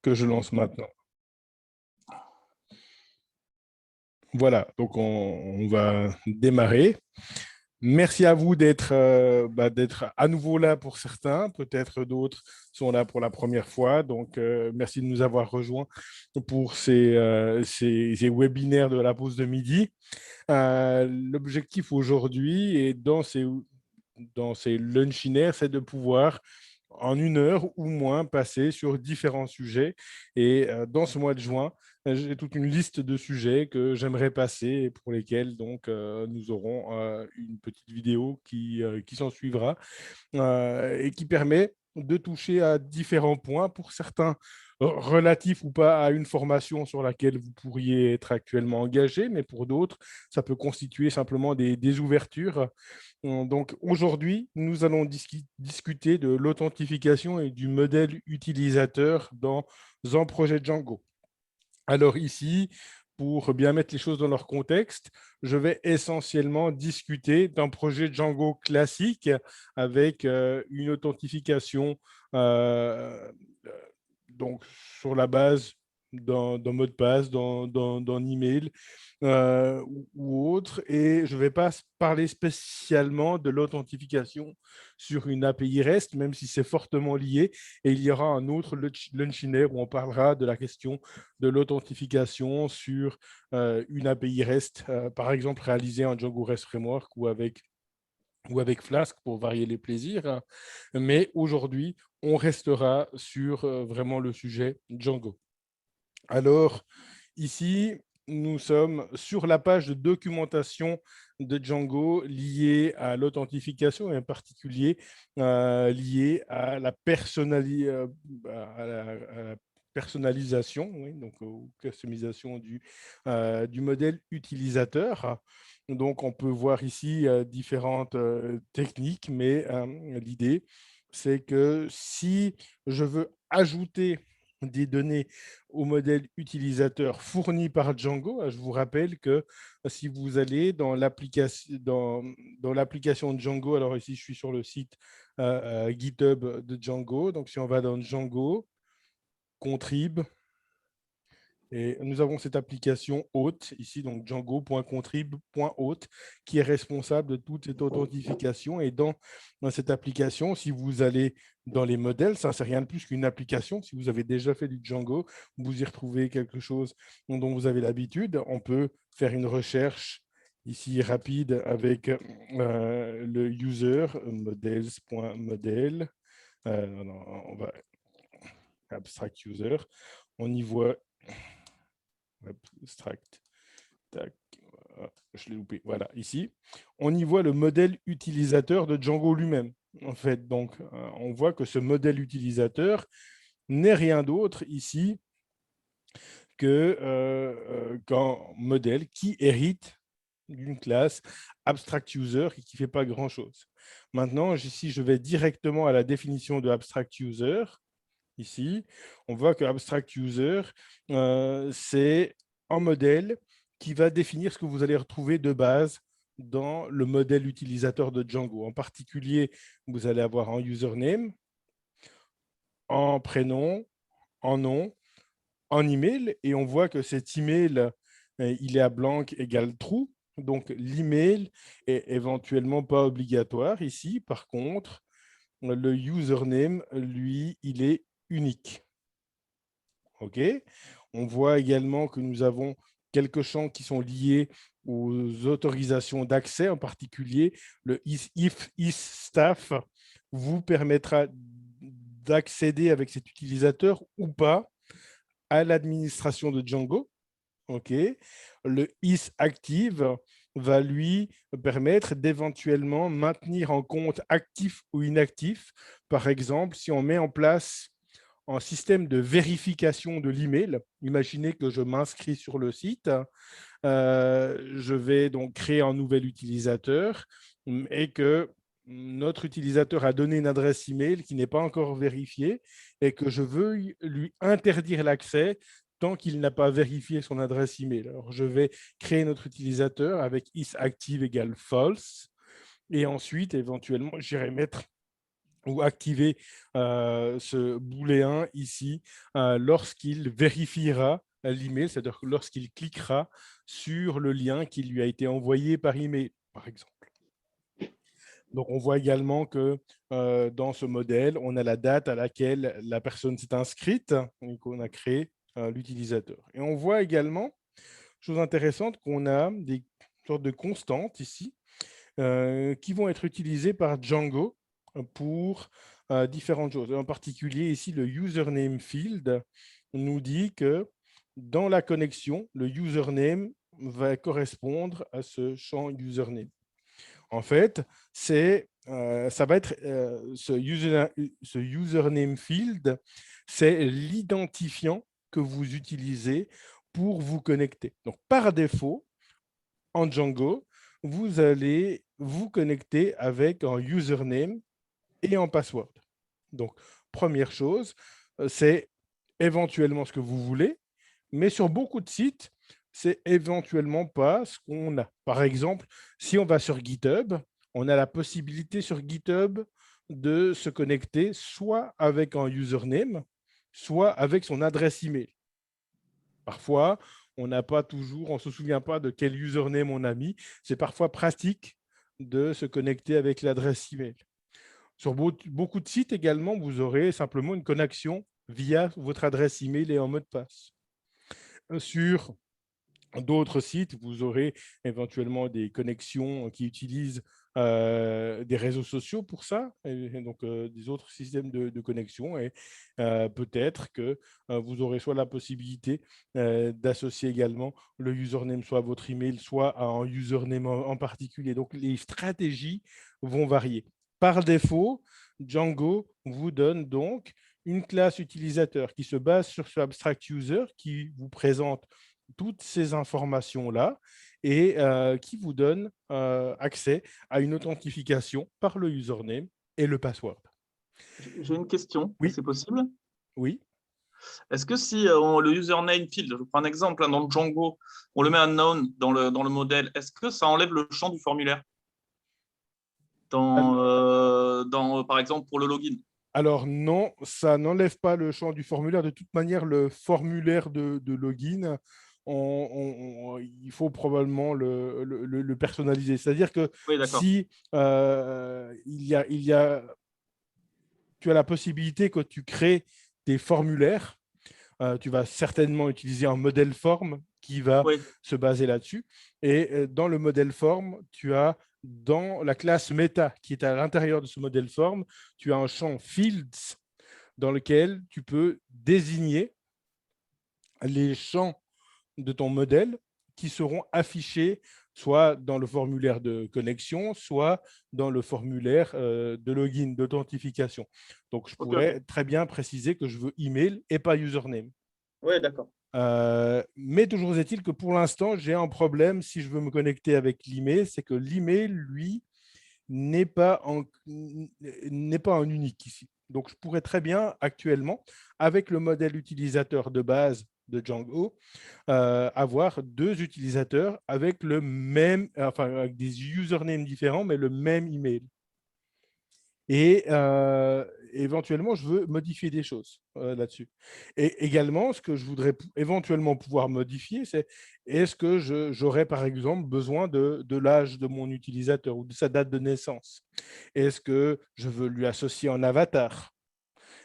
que je lance maintenant. Voilà, donc on va démarrer. Merci à vous d'être à nouveau là pour certains, peut-être d'autres sont là pour la première fois. Donc, merci de nous avoir rejoints pour ces webinaires de la pause de midi. L'objectif aujourd'hui et dans ces lunchinaires, c'est de pouvoir en 1 heure ou moins passer sur différents sujets. Et dans ce mois de juin, j'ai toute une liste de sujets que j'aimerais passer et pour lesquels donc, nous aurons une petite vidéo qui s'en suivra et qui permet de toucher à différents points, pour certains relatifs ou pas à une formation sur laquelle vous pourriez être actuellement engagé, mais pour d'autres, ça peut constituer simplement des ouvertures. Donc aujourd'hui, nous allons discuter de l'authentification et du modèle utilisateur dans un projet Django. Alors ici, pour bien mettre les choses dans leur contexte, je vais essentiellement discuter d'un projet Django classique avec une authentification donc sur la base d'un mot de passe, d'un email ou autre. Et je ne vais pas parler spécialement de l'authentification sur une API REST, même si c'est fortement lié. Et il y aura un autre lunchinaire où on parlera de la question de l'authentification sur une API REST, par exemple réalisée en Django REST Framework ou avec Flask pour varier les plaisirs. Mais aujourd'hui, on restera sur vraiment le sujet Django. Alors, ici, nous sommes sur la page de documentation de Django liée à l'authentification et en particulier liée à la personnalisation, oui, donc aux customisation du modèle utilisateur. Donc, on peut voir ici différentes techniques, mais l'idée, c'est que si je veux ajouter des données au modèle utilisateur fourni par Django, je vous rappelle que si vous allez dans l'application de Django, alors ici, je suis sur le site GitHub de Django. Donc, si on va dans Django, Contrib, et nous avons cette application hôte ici, donc django.contrib.hôte, qui est responsable de toute cette authentification. Et dans cette application, si vous allez dans les modèles, ça, c'est rien de plus qu'une application. Si vous avez déjà fait du Django, vous y retrouvez quelque chose dont vous avez l'habitude. On peut faire une recherche ici rapide avec le user models.model. On va abstract user. On y voit abstract, tac, je l'ai loupé, voilà, ici. On y voit le modèle utilisateur de Django lui-même, en fait. Donc, on voit que ce modèle utilisateur n'est rien d'autre ici qu'un modèle qui hérite d'une classe abstract user et qui ne fait pas grand-chose. Maintenant, ici, je vais directement à la définition de abstract user. Ici, on voit que abstract user, c'est un modèle qui va définir ce que vous allez retrouver de base dans le modèle utilisateur de Django. En particulier, vous allez avoir un username, un prénom, un nom, un email, et on voit que cet email, il est à blanc égale true. Donc, l'email est éventuellement pas obligatoire ici. Par contre, le username, lui, il est unique. OK. On voit également que nous avons quelques champs qui sont liés aux autorisations d'accès, en particulier le if staff vous permettra d'accéder avec cet utilisateur ou pas à l'administration de Django. OK. Le isActive va lui permettre d'éventuellement maintenir en compte actif ou inactif. Par exemple, si on met en place un système de vérification de l'email. Imaginez que je m'inscris sur le site. Je vais donc créer un nouvel utilisateur et que notre utilisateur a donné une adresse email qui n'est pas encore vérifiée et que je veux lui interdire l'accès tant qu'il n'a pas vérifié son adresse email. Alors, je vais créer notre utilisateur avec isActive égale false et ensuite, éventuellement, j'irai mettre ou activer ce booléen ici lorsqu'il vérifiera l'email, c'est-à-dire lorsqu'il cliquera sur le lien qui lui a été envoyé par email, par exemple. Donc, on voit également que dans ce modèle, on a la date à laquelle la personne s'est inscrite et qu'on a créé l'utilisateur. Et on voit également, chose intéressante, qu'on a des sortes de constantes ici qui vont être utilisées par Django pour différentes choses. En particulier, ici, le username field nous dit que dans la connexion, le username va correspondre à ce champ username. En fait, ça va être ce username field, c'est l'identifiant que vous utilisez pour vous connecter. Donc, par défaut, en Django, vous allez vous connecter avec un username et un password. Donc, première chose, c'est éventuellement ce que vous voulez, mais sur beaucoup de sites, c'est éventuellement pas ce qu'on a. Par exemple, si on va sur GitHub, on a la possibilité sur GitHub de se connecter soit avec un username, soit avec son adresse email. Parfois, on n'a pas toujours, on ne se souvient pas de quel username on a mis. C'est parfois pratique de se connecter avec l'adresse email. Sur beaucoup de sites également, vous aurez simplement une connexion via votre adresse email et un mot de passe. Sur d'autres sites, vous aurez éventuellement des connexions qui utilisent des réseaux sociaux pour ça, et donc des autres systèmes de connexion. Et peut-être que vous aurez soit la possibilité d'associer également le username soit à votre email, soit à un username en particulier. Donc, les stratégies vont varier. Par défaut, Django vous donne donc une classe utilisateur qui se base sur ce abstract user qui vous présente toutes ces informations-là et qui vous donne accès à une authentification par le username et le password. J'ai une question, Oui, c'est possible? oui. Est-ce que si le username field, je prends un exemple hein, dans Django, on le met unknown dans le modèle, est-ce que ça enlève le champ du formulaire par exemple, pour le login? Alors non, ça n'enlève pas le champ du formulaire. De toute manière, le formulaire de login, il faut probablement le personnaliser. C'est-à-dire que Oui, d'accord. si tu as la possibilité que tu crées des formulaires, tu vas certainement utiliser un modèle forme qui va Oui, se baser là-dessus. Et dans le modèle forme, tu as dans la classe meta qui est à l'intérieur de ce modèle forme, tu as un champ fields dans lequel tu peux désigner les champs de ton modèle qui seront affichés soit dans le formulaire de connexion, soit dans le formulaire de login, d'authentification. Donc, je ok, ok. pourrais très bien préciser que je veux email et pas username. Oui, d'accord. Mais toujours est-il que pour l'instant, j'ai un problème si je veux me connecter avec l'email, c'est que l'email, lui, n'est pas un unique ici. Donc, je pourrais très bien actuellement, avec le modèle utilisateur de base de Django, avoir deux utilisateurs avec le même, enfin, avec des usernames différents, mais le même email. Et éventuellement, je veux modifier des choses là-dessus. Et également, ce que je voudrais éventuellement pouvoir modifier, c'est est-ce que j'aurais, par exemple, besoin de l'âge de mon utilisateur ou de sa date de naissance? Est-ce que je veux lui associer un avatar?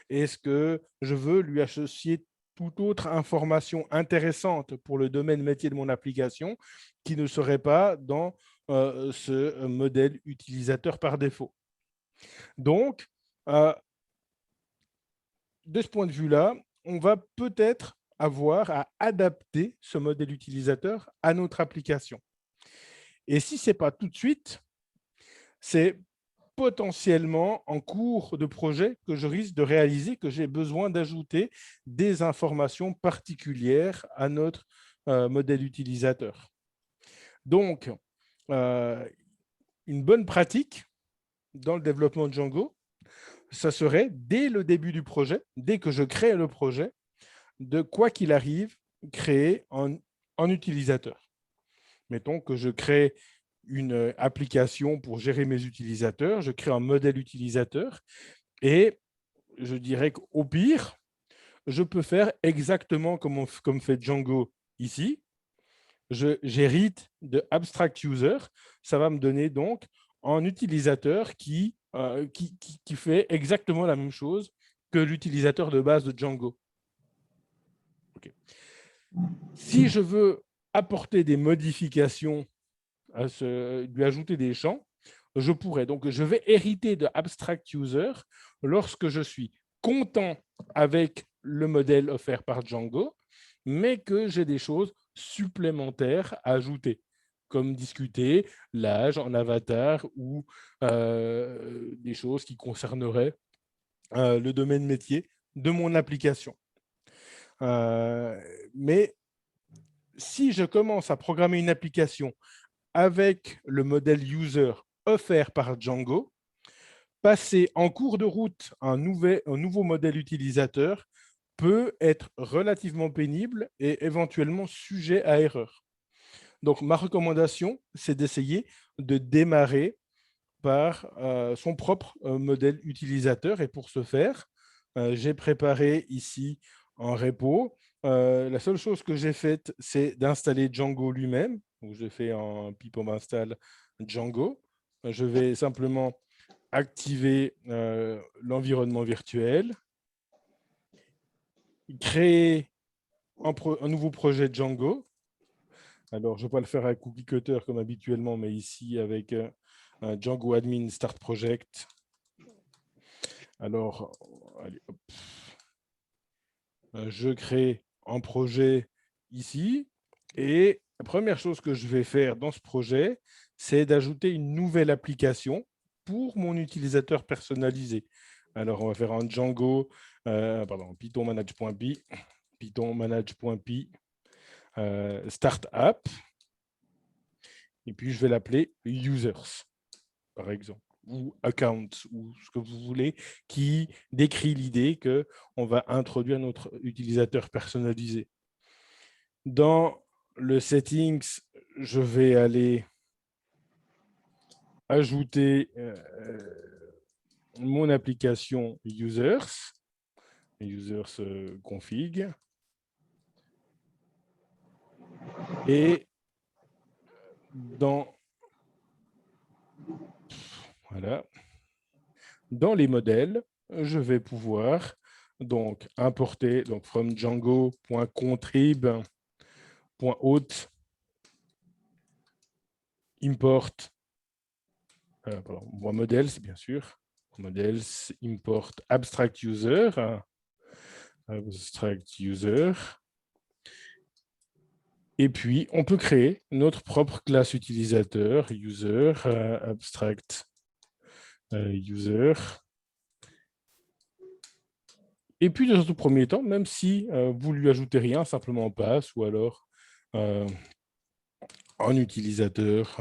Est-ce que je veux lui associer toute autre information intéressante pour le domaine métier de mon application qui ne serait pas dans ce modèle utilisateur par défaut? Donc, de ce point de vue-là, on va peut-être avoir à adapter ce modèle utilisateur à notre application. Et si ce n'est pas tout de suite, c'est potentiellement en cours de projet que je risque de réaliser que j'ai besoin d'ajouter des informations particulières à notre modèle utilisateur. Donc, une bonne pratique dans le développement de Django, ça serait dès le début du projet, dès que je crée le projet, de quoi qu'il arrive, créer un utilisateur. Mettons que je crée une application pour gérer mes utilisateurs, je crée un modèle utilisateur. Et je dirais qu'au pire, je peux faire exactement comme fait Django ici. J'hérite de abstract user. Ça va me donner donc un utilisateur qui fait exactement la même chose que l'utilisateur de base de Django. Okay. Si je veux apporter des modifications, lui ajouter des champs, je pourrais. Donc, je vais hériter de abstract user lorsque je suis content avec le modèle offert par Django, mais que j'ai des choses supplémentaires à ajouter, comme discuter l'âge en avatar ou des choses qui concerneraient le domaine métier de mon application. Mais si je commence à programmer une application avec le modèle user offert par Django, passer en cours de route un nouveau modèle utilisateur peut être relativement pénible et éventuellement sujet à erreur. Donc, ma recommandation, c'est d'essayer de démarrer par son propre modèle utilisateur. Et pour ce faire, j'ai préparé ici un repo. La seule chose que j'ai faite, c'est d'installer Django lui-même. Donc, j'ai fait un pip install Django. Je vais simplement activer l'environnement virtuel, créer un nouveau projet Django. Alors, je ne vais pas le faire avec Cookie Cutter comme habituellement, mais ici avec un Django Admin Start Project. Alors, allez, hop. Je crée un projet ici et la première chose que je vais faire dans ce projet, c'est d'ajouter une nouvelle application pour mon utilisateur personnalisé. Alors, on va faire un Django, Python manage.py, Python manage.py, start app, et puis je vais l'appeler users, par exemple, ou account, ou ce que vous voulez, qui décrit l'idée qu'on va introduire notre utilisateur personnalisé. Dans le settings, je vais aller ajouter mon application users config, et dans les modèles, je vais pouvoir donc importer from django.contrib.auth import modèle, c'est bien sûr modèles import abstract user. Et puis, on peut créer notre propre classe utilisateur, user, abstract user. Et puis, dans un premier temps, même si vous ne lui ajoutez rien, simplement on passe, ou alors un utilisateur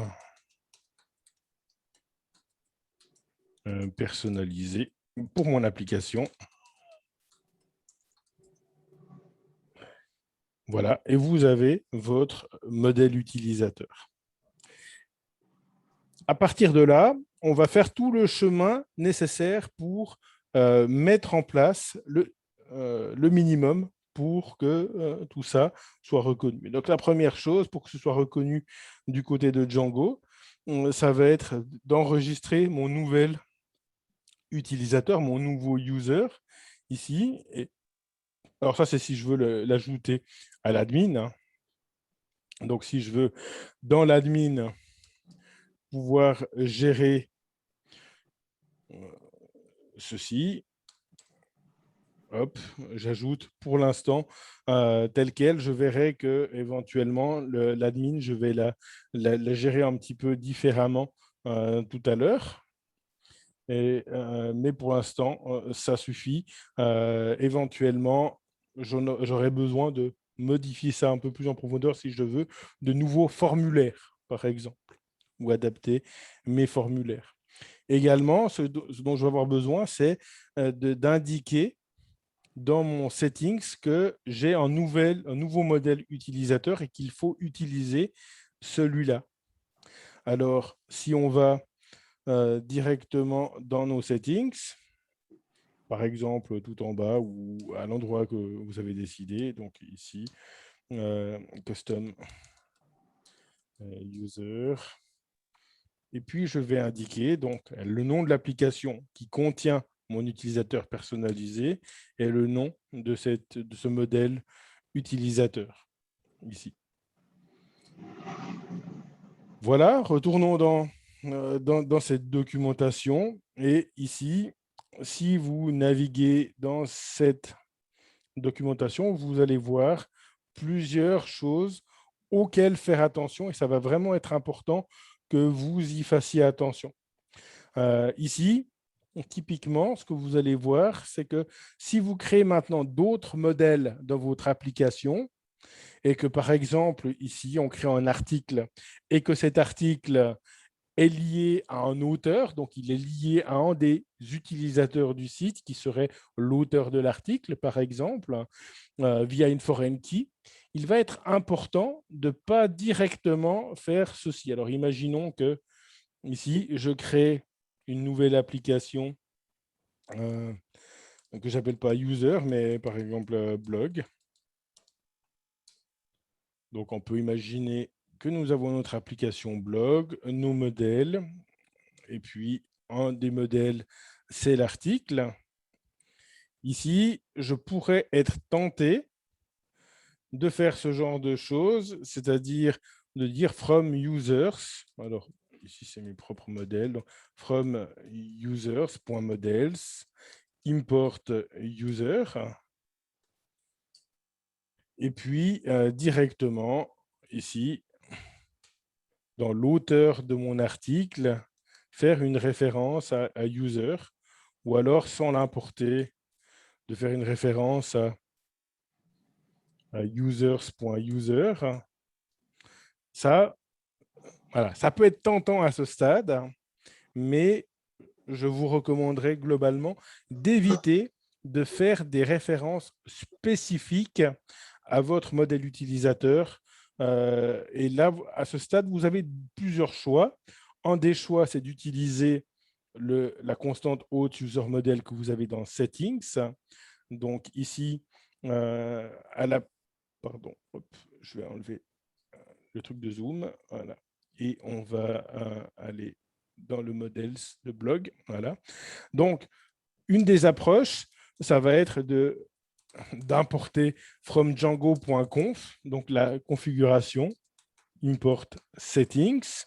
personnalisé pour mon application. Voilà, et vous avez votre modèle utilisateur. À partir de là, on va faire tout le chemin nécessaire pour mettre en place le minimum pour que tout ça soit reconnu. Donc, la première chose, pour que ce soit reconnu du côté de Django, ça va être d'enregistrer mon nouvel utilisateur, mon nouveau user ici. Alors, ça, c'est si je veux l'ajouter à l'admin. Donc, si je veux, dans l'admin, pouvoir gérer ceci, hop, j'ajoute pour l'instant tel quel. Je verrai que éventuellement l'admin, je vais la gérer un petit peu différemment tout à l'heure. Mais pour l'instant, ça suffit. Éventuellement, j'aurai besoin de modifier ça un peu plus en profondeur si je veux de nouveaux formulaires, par exemple, ou adapter mes formulaires. Également, ce dont je vais avoir besoin, c'est d'indiquer dans mon settings que j'ai un nouveau modèle utilisateur et qu'il faut utiliser celui-là. Alors, si on va directement dans nos settings, par exemple, tout en bas ou à l'endroit que vous avez décidé. Donc ici, custom user. Et puis, je vais indiquer donc, le nom de l'application qui contient mon utilisateur personnalisé et le nom de ce modèle utilisateur, ici. Voilà, retournons dans cette documentation. Et ici, si vous naviguez dans cette documentation, vous allez voir plusieurs choses auxquelles faire attention. Et ça va vraiment être important que vous y fassiez attention. Ici, typiquement, ce que vous allez voir, c'est que si vous créez maintenant d'autres modèles dans votre application, et que, par exemple, ici, on crée un article et que cet article est lié à un auteur, donc il est lié à un des utilisateurs du site qui serait l'auteur de l'article, par exemple, via une foreign key, il va être important de ne pas directement faire ceci. Alors, imaginons que ici, je crée une nouvelle application que je n'appelle pas user, mais par exemple blog. Donc, on peut imaginer que nous avons notre application blog, nos modèles, et puis un des modèles, c'est l'article. Ici, je pourrais être tenté de faire ce genre de choses, c'est-à-dire de dire from users. Alors, ici, c'est mes propres modèles. Donc, from users.models, import user. Et puis, directement, ici, dans l'auteur de mon article, faire une référence à user, ou alors, sans l'importer, de faire une référence à users.user. Ça, voilà, ça peut être tentant à ce stade, mais je vous recommanderais globalement d'éviter de faire des références spécifiques à votre modèle utilisateur. Et là, à ce stade, vous avez plusieurs choix. Un des choix, c'est d'utiliser la constante haute user model que vous avez dans Settings. Donc ici, pardon, hop, je vais enlever le truc de zoom. Voilà. Et on va aller dans le modèle de blog. Voilà. Donc, une des approches, ça va être d'importer from django.conf, donc la configuration, import settings,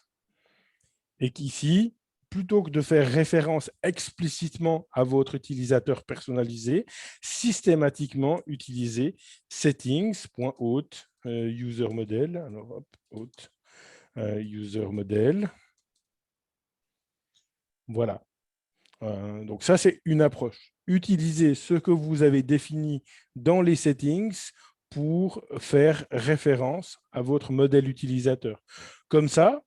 et qu'ici, plutôt que de faire référence explicitement à votre utilisateur personnalisé, systématiquement utiliser settings.auth user model. Alors, hop, auth user model. Voilà. Donc ça, c'est une approche. Utilisez ce que vous avez défini dans les settings pour faire référence à votre modèle utilisateur. Comme ça,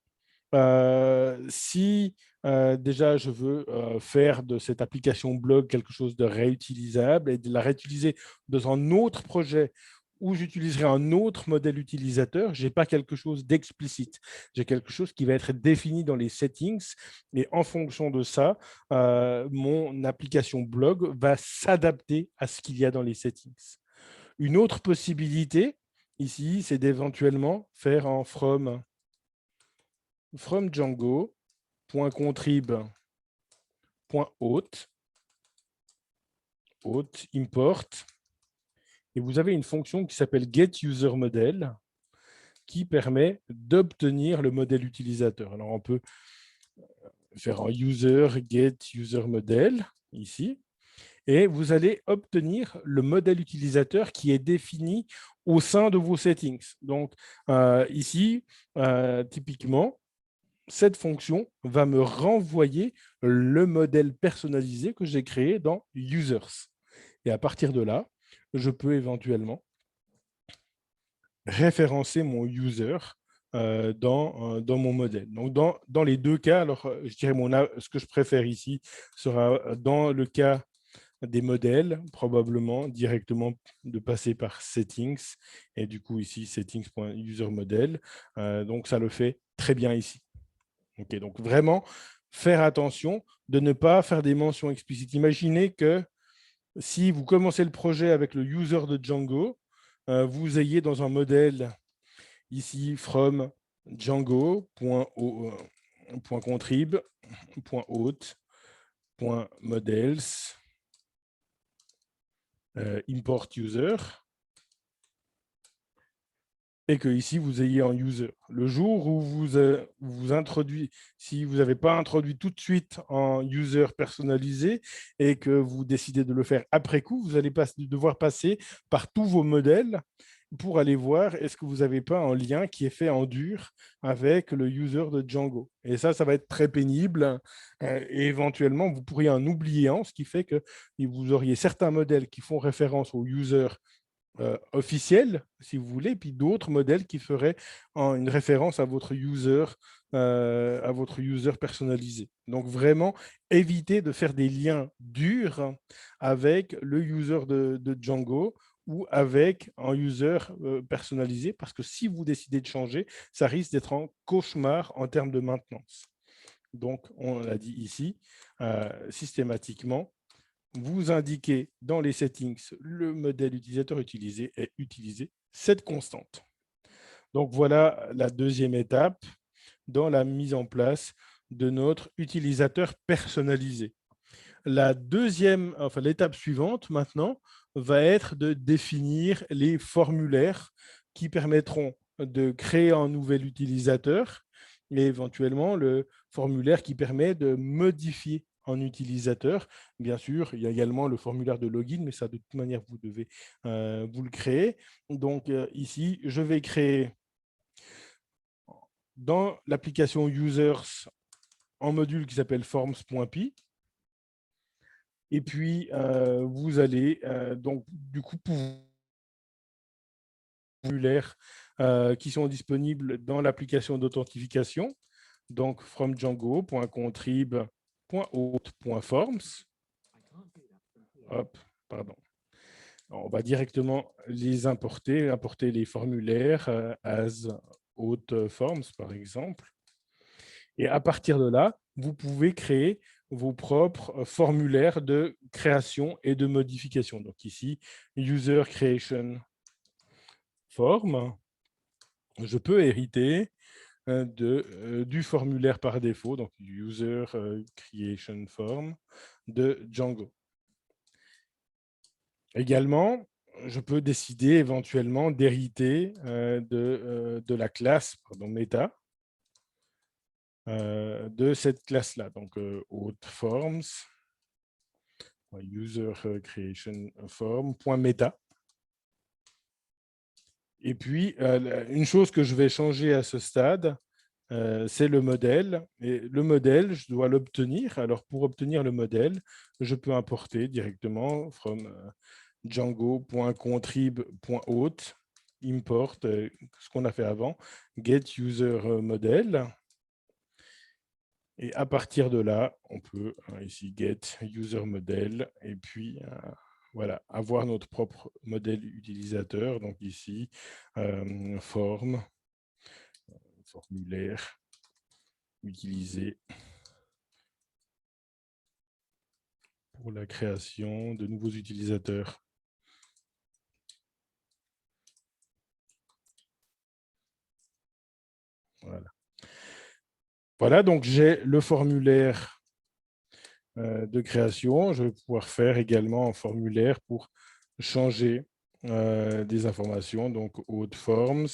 si déjà je veux faire de cette application blog quelque chose de réutilisable et de la réutiliser dans un autre projet où j'utiliserai un autre modèle utilisateur, je n'ai pas quelque chose d'explicite. J'ai quelque chose qui va être défini dans les settings et en fonction de ça, mon application blog va s'adapter à ce qu'il y a dans les settings. Une autre possibilité ici, c'est d'éventuellement faire un from Django.contrib.auth, import, et vous avez une fonction qui s'appelle getUserModel qui permet d'obtenir le modèle utilisateur. Alors, on peut faire un user getUserModel ici, et vous allez obtenir le modèle utilisateur qui est défini au sein de vos settings. Donc, ici, typiquement, cette fonction va me renvoyer le modèle personnalisé que j'ai créé dans Users. Et à partir de là, je peux éventuellement référencer mon user dans mon modèle. Donc, dans les deux cas, alors je dirais ce que je préfère ici sera dans le cas des modèles, probablement directement de passer par Settings. Et du coup, ici, settings.userModel. Donc, ça le fait très bien ici. Okay, donc, vraiment, faire attention de ne pas faire des mentions explicites. Imaginez que si vous commencez le projet avec le user de Django, vous ayez dans un modèle ici from Django.contrib.auth.models import user, et que ici vous ayez un user. Le jour où vous introduisez, si vous n'avez pas introduit tout de suite un user personnalisé et que vous décidez de le faire après coup, vous allez devoir passer par tous vos modèles pour aller voir est-ce que vous n'avez pas un lien qui est fait en dur avec le user de Django. Et ça va être très pénible. Et éventuellement, vous pourriez en oublier un, ce qui fait que vous auriez certains modèles qui font référence au user officiel, si vous voulez, puis d'autres modèles qui feraient une référence à votre user personnalisé. Donc, vraiment, évitez de faire des liens durs avec le user de Django ou avec un user personnalisé, parce que si vous décidez de changer, ça risque d'être un cauchemar en termes de maintenance. Donc, on l'a dit ici, systématiquement, vous indiquez dans les settings le modèle utilisateur utilisé et utilisez cette constante. Donc, voilà la deuxième étape dans la mise en place de notre utilisateur personnalisé. L'étape suivante maintenant va être de définir les formulaires qui permettront de créer un nouvel utilisateur et éventuellement le formulaire qui permet de modifier un utilisateur. Bien sûr, il y a également le formulaire de login, mais ça, de toute manière, vous devez vous le créer. Donc, ici, je vais créer dans l'application Users un module qui s'appelle forms.py. Et puis, vous allez donc du coup formulaires qui sont disponibles dans l'application d'authentification. Donc, from django.contrib.auth.forms. Hop, pardon. On va directement les importer les formulaires as auth forms, par exemple. Et à partir de là, vous pouvez créer vos propres formulaires de création et de modification. Donc ici, User Creation Form. Je peux hériter du formulaire par défaut, donc User Creation Form de Django. Également, je peux décider éventuellement d'hériter de la classe Meta de cette classe-là. Donc, auth forms, user creation form, .meta. Et puis, une chose que je vais changer à ce stade, c'est le modèle. Et le modèle, je dois l'obtenir. Alors, pour obtenir le modèle, je peux importer directement from django.contrib.auth, import, ce qu'on a fait avant, get user model. Et à partir de là, on peut ici get user model et puis voilà, avoir notre propre modèle utilisateur. Donc ici, forme, formulaire, utilisé pour la création de nouveaux utilisateurs. Voilà. Voilà, donc j'ai le formulaire de création. Je vais pouvoir faire également un formulaire pour changer des informations, donc auth forms,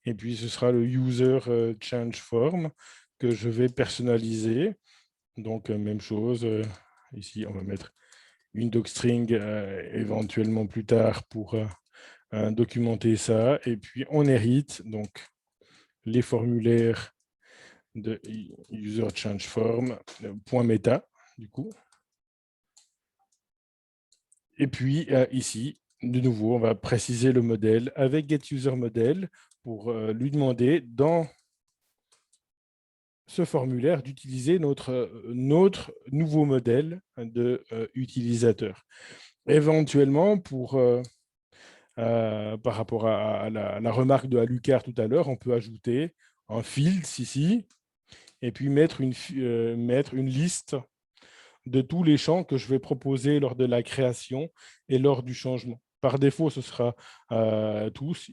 et puis ce sera le user change form que je vais personnaliser. Donc, même chose, ici, on va mettre une docstring éventuellement plus tard pour documenter ça, et puis on hérite donc les formulaires de user change form, .meta, du coup. Et puis, ici, de nouveau, on va préciser le modèle avec getUserModel pour lui demander dans ce formulaire d'utiliser notre nouveau modèle de utilisateur. Éventuellement, par rapport à la remarque de Alucard tout à l'heure, on peut ajouter un field ici et puis mettre une liste de tous les champs que je vais proposer lors de la création et lors du changement. Par défaut, ce sera tous.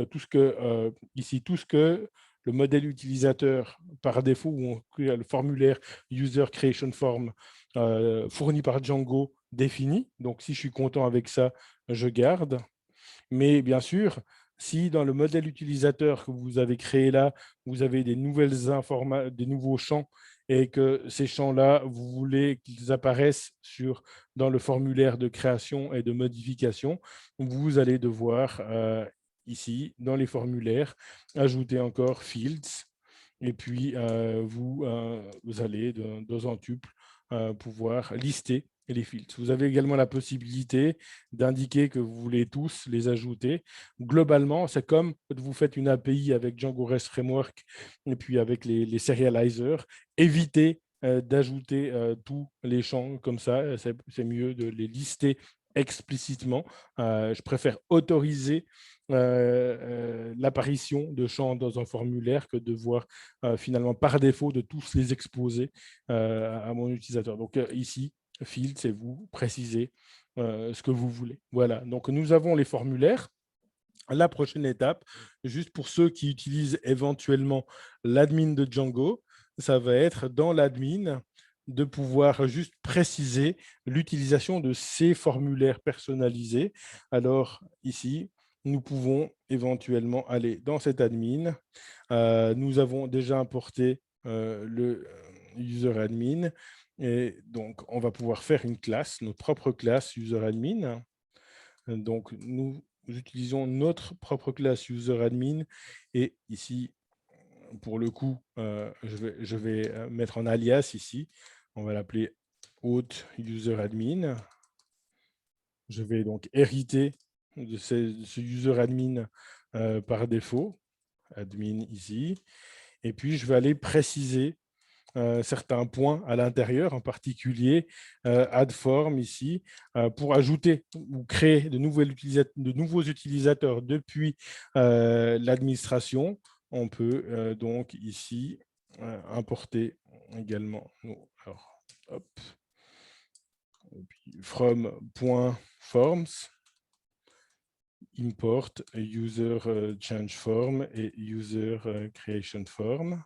Tout ce que, ici, tout ce que le modèle utilisateur, par défaut, ou le formulaire User Creation Form fourni par Django défini. Donc, si je suis content avec ça, je garde. Mais bien sûr, si dans le modèle utilisateur que vous avez créé là, vous avez des nouveaux champs et que ces champs-là, vous voulez qu'ils apparaissent dans le formulaire de création et de modification, vous allez devoir, ici, dans les formulaires, ajouter encore fields. Et puis, vous allez de deux en tuple pouvoir lister les fields. Vous avez également la possibilité d'indiquer que vous voulez tous les ajouter. Globalement, c'est comme vous faites une API avec Django REST Framework et puis avec les serializers. Évitez d'ajouter tous les champs comme ça. C'est mieux de les lister explicitement. Je préfère autoriser l'apparition de champs dans un formulaire que de voir finalement par défaut de tous les exposer à mon utilisateur. Donc ici, field, c'est vous précisez ce que vous voulez. Voilà, donc nous avons les formulaires. La prochaine étape, juste pour ceux qui utilisent éventuellement l'admin de Django, ça va être dans l'admin de pouvoir juste préciser l'utilisation de ces formulaires personnalisés. Alors ici, nous pouvons éventuellement aller dans cet admin. Nous avons déjà importé le user admin. Et donc, on va pouvoir faire une classe, notre propre classe user admin. Donc, nous utilisons notre propre classe user admin. Et ici, pour le coup, je vais mettre en alias ici. On va l'appeler hôte user admin. Je vais donc hériter de ce user admin par défaut, admin ici. Et puis, je vais aller préciser certains points à l'intérieur, en particulier add form ici, pour ajouter ou créer de nouveaux utilisateurs depuis l'administration. On peut donc ici importer également. Alors, hop, et puis from.forms, import user change form et user creation form.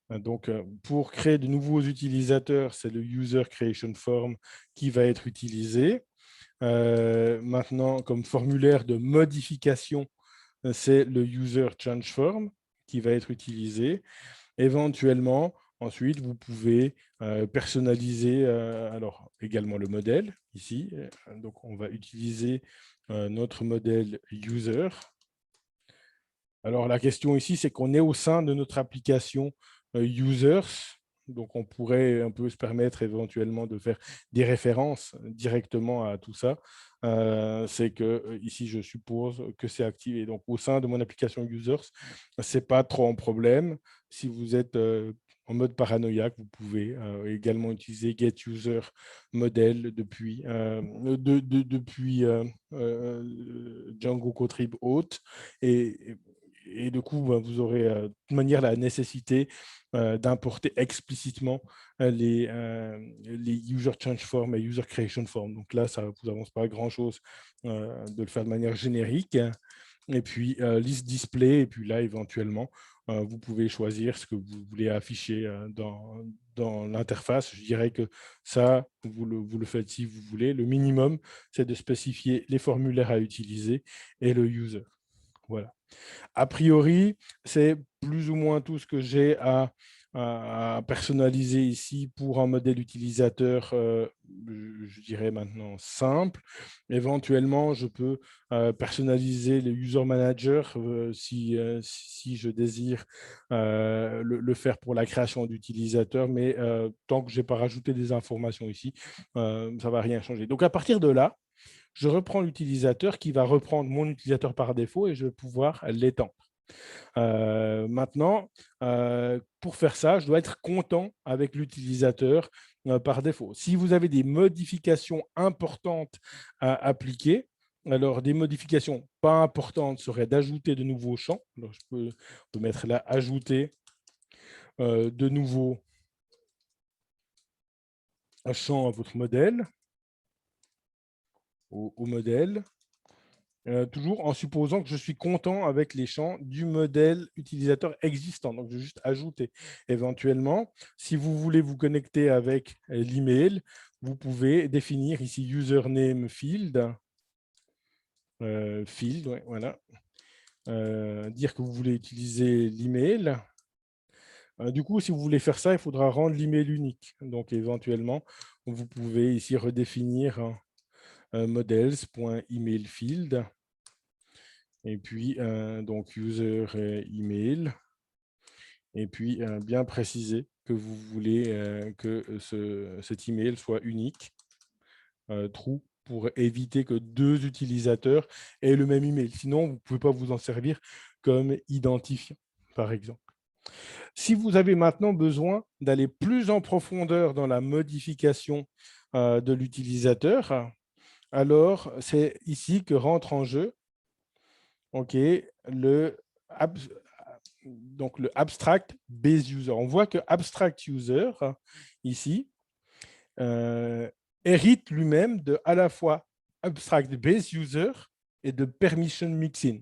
Donc, pour créer de nouveaux utilisateurs, c'est le User Creation Form qui va être utilisé. Maintenant, comme formulaire de modification, c'est le User Change Form qui va être utilisé. Éventuellement, ensuite, vous pouvez personnaliser alors également le modèle ici. Donc, on va utiliser notre modèle User. Alors, la question ici, c'est qu'on est au sein de notre application Users. Donc, on pourrait un peu se permettre éventuellement de faire des références directement à tout ça. C'est que ici, je suppose que c'est activé. Donc, au sein de mon application Users, ce n'est pas trop un problème. Si vous êtes en mode paranoïaque, vous pouvez également utiliser getUserModel depuis Django Contrib Auth. Et du coup, vous aurez de toute manière la nécessité d'importer explicitement les user change form et user creation form. Donc là, ça ne vous avance pas grand-chose de le faire de manière générique. Et puis, list display, et puis là, éventuellement, vous pouvez choisir ce que vous voulez afficher dans l'interface. Je dirais que ça, vous le faites si vous voulez. Le minimum, c'est de spécifier les formulaires à utiliser et le user. Voilà. A priori, c'est plus ou moins tout ce que j'ai à personnaliser ici pour un modèle utilisateur, je dirais maintenant simple. Éventuellement, je peux personnaliser le user manager si je désire le faire pour la création d'utilisateurs, mais tant que je n'ai pas rajouté des informations ici, ça ne va rien changer. Donc, à partir de là, je reprends l'utilisateur qui va reprendre mon utilisateur par défaut et je vais pouvoir l'étendre. Maintenant, pour faire ça, je dois être content avec l'utilisateur par défaut. Si vous avez des modifications importantes à appliquer, alors des modifications pas importantes seraient d'ajouter de nouveaux champs. Alors, je peux mettre là « Ajouter de nouveaux un champ à votre modèle, au modèle, toujours en supposant que je suis content avec les champs du modèle utilisateur existant. Donc, je vais juste ajouter. Éventuellement, si vous voulez vous connecter avec l'email, vous pouvez définir ici username field, ouais, voilà. Dire que vous voulez utiliser l'email. Du coup, si vous voulez faire ça, il faudra rendre l'email unique. Donc, éventuellement, vous pouvez ici redéfinir models.emailField et puis donc user email et puis bien préciser que vous voulez que cet email soit unique, true, pour éviter que deux utilisateurs aient le même email. Sinon, vous ne pouvez pas vous en servir comme identifiant, par exemple. Si vous avez maintenant besoin d'aller plus en profondeur dans la modification de l'utilisateur, alors c'est ici que rentre en jeu donc le abstract base user. On voit que abstract user, ici, hérite lui-même de à la fois abstract base user et de permission mixin.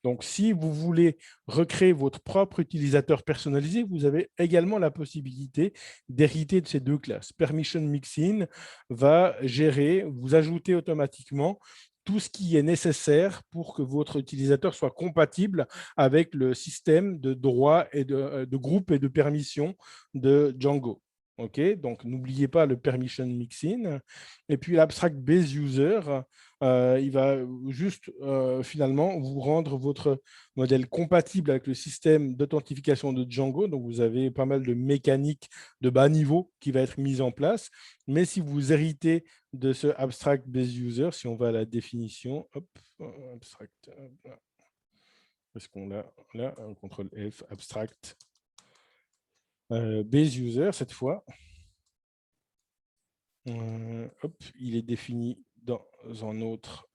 Donc, si vous voulez recréer votre propre utilisateur personnalisé, vous avez également la possibilité d'hériter de ces deux classes. Permission Mixin va gérer, vous ajouter automatiquement tout ce qui est nécessaire pour que votre utilisateur soit compatible avec le système de droits et de groupe et de permission de Django. Donc, n'oubliez pas le permission mixin. Et puis, l'abstract base user, il va juste finalement vous rendre votre modèle compatible avec le système d'authentification de Django. Donc, vous avez pas mal de mécaniques de bas niveau qui va être mise en place. Mais si vous héritez de ce abstract base user, si on va à la définition, hop, abstract, est-ce qu'on l'a là, un contrôle F, abstract base user cette fois. Hop, il est défini dans un autre.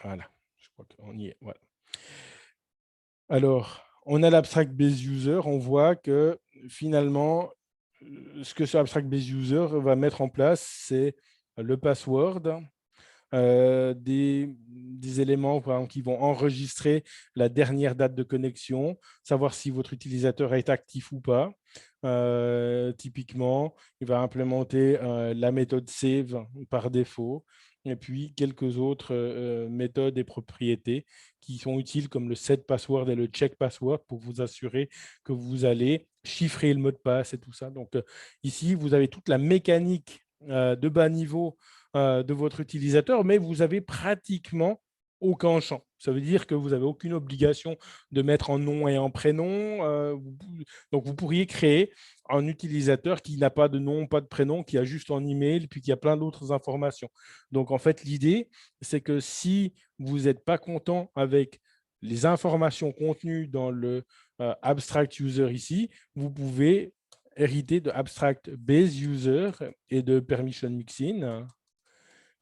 Voilà, je crois qu'on y est. Voilà. Alors, on a l'abstract base user. On voit que finalement, ce que ce abstract base user va mettre en place, c'est le password, des éléments par exemple, qui vont enregistrer la dernière date de connexion, savoir si votre utilisateur est actif ou pas. Typiquement, il va implémenter la méthode save par défaut et puis quelques autres méthodes et propriétés qui sont utiles comme le set password et le check password pour vous assurer que vous allez chiffrer le mot de passe et tout ça. Donc ici, vous avez toute la mécanique de bas niveau de votre utilisateur, mais vous avez pratiquement aucun champ. Ça veut dire que vous n'avez aucune obligation de mettre en nom et en prénom. Donc, vous pourriez créer un utilisateur qui n'a pas de nom, pas de prénom, qui a juste un email, puis qui a plein d'autres informations. Donc, en fait, l'idée, c'est que si vous n'êtes pas content avec les informations contenues dans le abstract user ici, vous pouvez hériter de abstract base user et de permission mixin.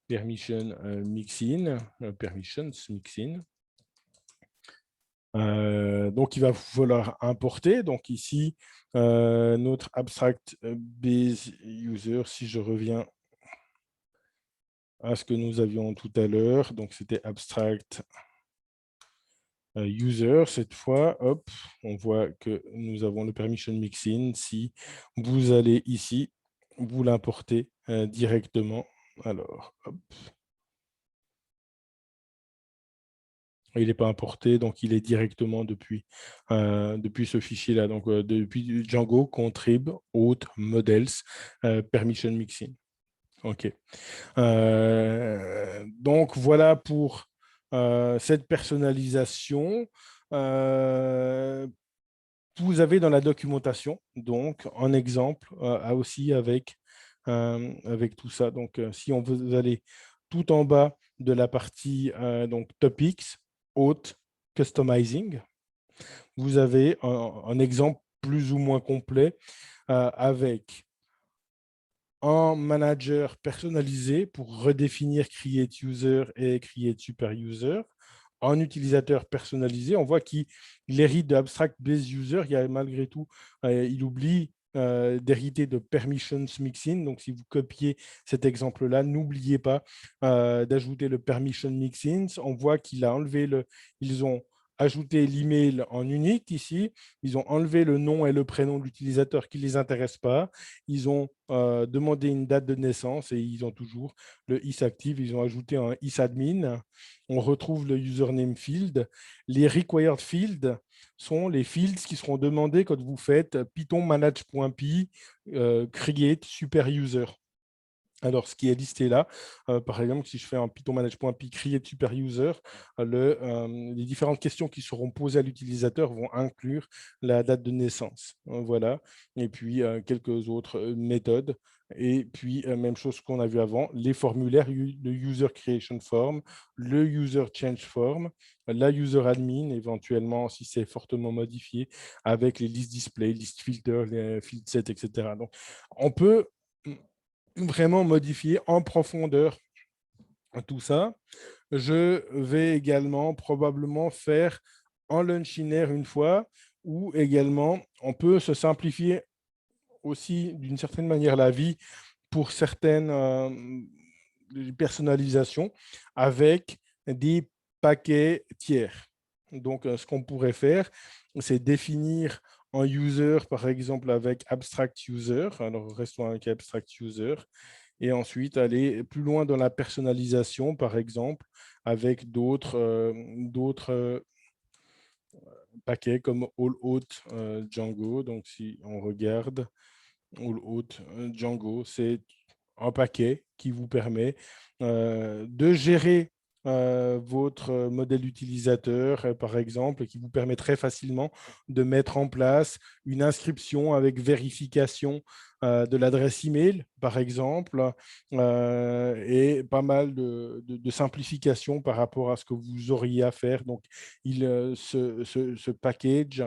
Permissions mixin. Donc, il va falloir importer. Donc, ici, notre abstract base user, si je reviens à ce que nous avions tout à l'heure, donc c'était abstract user cette fois. Hop, on voit que nous avons le permission mixin. Si vous allez ici, vous l'importez directement. Alors, hop. Il n'est pas importé, donc il est directement depuis ce fichier-là. Donc, depuis Django, contrib, auth, models, permission mixin. OK. Donc, voilà pour cette personnalisation. Vous avez dans la documentation, donc, un exemple aussi avec tout ça. Donc, si on veut aller tout en bas de la partie donc topics, auth, customizing, vous avez un exemple plus ou moins complet avec un manager personnalisé pour redéfinir create user et create super user, un utilisateur personnalisé. On voit qu'il hérite de abstract base user. Il y a malgré tout, il oublie d'hériter de permissions mixin. Donc, si vous copiez cet exemple-là, n'oubliez pas d'ajouter le permission mixin. On voit qu'ils ont ajouté l'email en unique ici. Ils ont enlevé le nom et le prénom de l'utilisateur qui ne les intéressent pas. Ils ont demandé une date de naissance et ils ont toujours le isActive. Ils ont ajouté un isAdmin. On retrouve le username field. Les required fields sont les fields qui seront demandés quand vous faites python manage.py create super user. Alors, ce qui est listé là, par exemple, si je fais un python manage.py create super user, les différentes questions qui seront posées à l'utilisateur vont inclure la date de naissance. Voilà. Et puis, quelques autres méthodes. Et puis, même chose qu'on a vu avant, les formulaires, le user creation form, le user change form, la user admin, éventuellement, si c'est fortement modifié, avec les list display, list filter, les field set, etc. Donc, on peut vraiment modifier en profondeur tout ça. Je vais également probablement faire en Launchiner une fois, où également on peut se simplifier aussi d'une certaine manière la vie pour certaines personnalisations avec des paquets tiers. Donc, ce qu'on pourrait faire, c'est définir un user, par exemple, avec abstract user. Alors, restons avec abstract user. Et ensuite, aller plus loin dans la personnalisation, par exemple, avec d'autres paquets comme all-out Django. Donc, si on regarde, all-out Django, c'est un paquet qui vous permet de gérer votre modèle utilisateur, par exemple, qui vous permet très facilement de mettre en place une inscription avec vérification de l'adresse email, par exemple, et pas mal de simplifications par rapport à ce que vous auriez à faire. Donc, ce package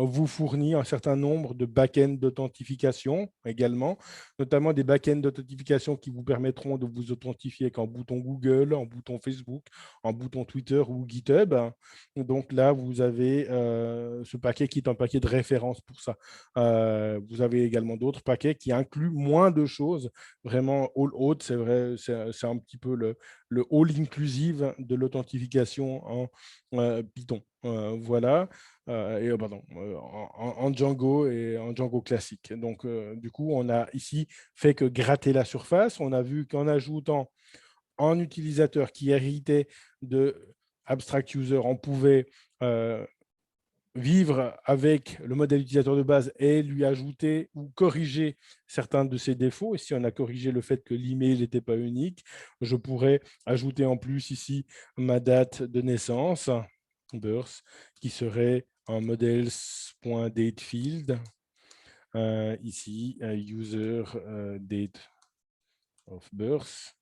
vous fournit un certain nombre de back-ends d'authentification également, notamment des back-ends d'authentification qui vous permettront de vous authentifier avec un bouton Google, un bouton Facebook, un bouton Twitter ou GitHub. Donc là, vous avez ce paquet qui est un paquet de référence pour ça. Vous avez également d'autres paquets qui incluent moins de choses. Vraiment, all out, c'est vrai, c'est un petit peu le all inclusive de l'authentification en Python. Voilà. En Django et en Django classique. Donc, du coup, on a ici fait que gratter la surface. On a vu qu'en ajoutant un utilisateur qui héritait de abstract user, on pouvait vivre avec le modèle utilisateur de base et lui ajouter ou corriger certains de ses défauts. Et si on a corrigé le fait que l'email n'était pas unique, je pourrais ajouter en plus ici ma date de naissance, birth, qui serait un models.date field. Ici, user date of birth,